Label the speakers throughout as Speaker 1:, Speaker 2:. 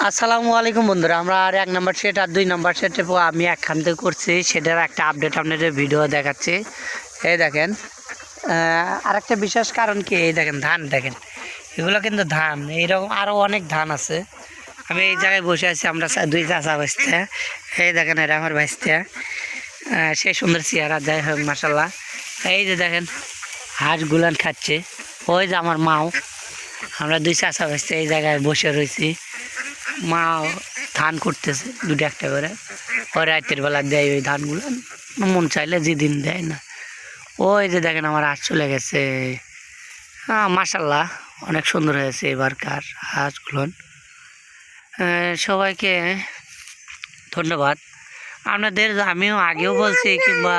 Speaker 1: আসসালামু আলাইকুম বন্ধুরা, আমরা আর 1 নম্বর সেট আর 2 নম্বর সেটে আমি একখান থেকে করছি, সেটার একটা আপডেট আপনাদের ভিডিও দেখাচ্ছি। এই দেখেন, আর একটা বিশেষ কারণ কি, এই দেখেন ধান, দেখেন এগুলো কিন্তু ধান, এইরকম আরও অনেক ধান আছে। আমি এই জায়গায় বসে আছি, আমরা 2 চাচা ভাইস্তে। এই দেখেন, এটা আমার ভাইস্তে, সে সুন্দর চেহারা, যাই হোক মাসাল্লাহ। এই যে দেখেন হাঁসগুলান খাচ্ছে, ওই যে আমার মাও, আমরা 2 চাচা ভাইস্তে এই জায়গায় বসে রয়েছি। মা ধান করতেছে দুটো একটা করে, ওই রাতের বেলা দেয় ওই ধানগুলো, মন চাইলে যেদিন দেয় না। ওই যে দেখেন আমার হাঁস চলে গেছে। মাশাল্লাহ অনেক সুন্দর হয়েছে এবারকার হাঁসগুলো। সবাইকে ধন্যবাদ। আপনাদের আমিও আগেও বলছি, কিংবা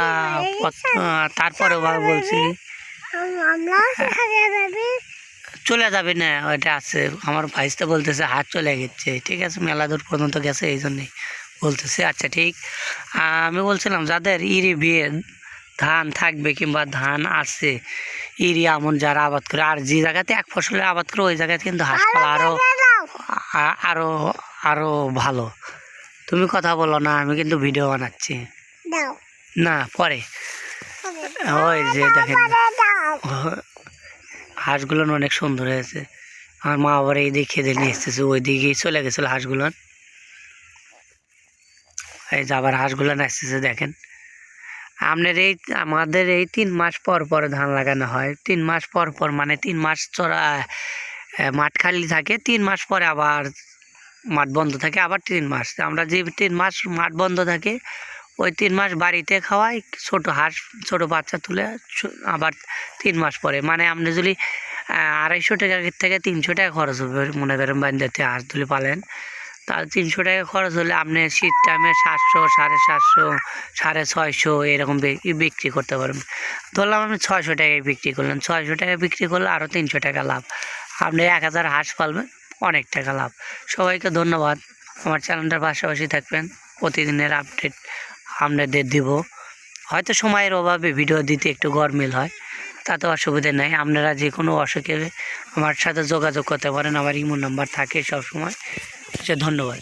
Speaker 1: তারপরেও বলছি, চলে যাবে না, ওইটা আছে। আমার ভাইসটা বলতেছে হাত চলে গেছে, ঠিক আছে, মেলা দূর পর্যন্ত গেছে, এই জন্যই বলতেছে। আচ্ছা ঠিক, আমি বলছিলাম যাদের ইরি বিয়ে ধান থাকবে কিংবা ধান আছে, ইরি এমন যারা আবাদ করে, আর যে জায়গাতে এক ফসলের আবাদ করে ওই জায়গাতে কিন্তু হাঁস পালা আরও আরও ভালো। তুমি কথা বলো না, আমি কিন্তু ভিডিও বানাচ্ছি না, পরে। ওই যে দেখেন হাঁসগুলো অনেক সুন্দর হয়েছে। আমার মা আবার এই দিকে খেতে নিয়ে এসতেছে, ওই দিকেই চলে গেছিলো হাঁসগুলো। এই যে আবার হাঁসগুলো আসতেছে, দেখেন। আপনার এই আমাদের এই 3 মাস পর পর ধান লাগানো হয়, 3 মাস পর পর, মানে 3 মাস চড়া মাঠ খালি থাকে, 3 মাস পরে আবার মাঠ বন্ধ থাকে, আবার 3 মাস। আমরা যে 3 মাস মাঠ বন্ধ থাকে, ওই 3 মাস বাড়িতে খাওয়াই, ছোট হাঁস ছোট বাচ্চা তুলে আবার 3 মাস পরে, মানে আপনি যদি 250 টাকা থেকে 300 টাকা খরচ হবে, মনে করেন বান্ধবতে হাঁস তুলে পালেন, তাহলে 300 টাকা খরচ হলে আপনি শীত টাইমে 700, 750, 650 এরকম বিক্রি করতে পারবেন। ধরলাম আপনি 600 টাকায় বিক্রি করলেন, 600 টাকায় বিক্রি করলে আরও 300 টাকা লাভ, আপনি 1000 হাঁস পালবেন, অনেক টাকা লাভ। সবাইকে ধন্যবাদ। আমার চ্যানেলটার পাশাপাশি থাকবেন, প্রতিদিনের আপডেট আপনাদের দিব। হয়তো সময়ের অভাবে ভিডিও দিতে একটু গরমিল হয়, তাতে অসুবিধা নেই। আপনারা যে কোনো অসুখে আমার সাথে যোগাযোগ করতে পারেন, আমার ইমো নাম্বার থাকে সবসময়। ধন্যবাদ।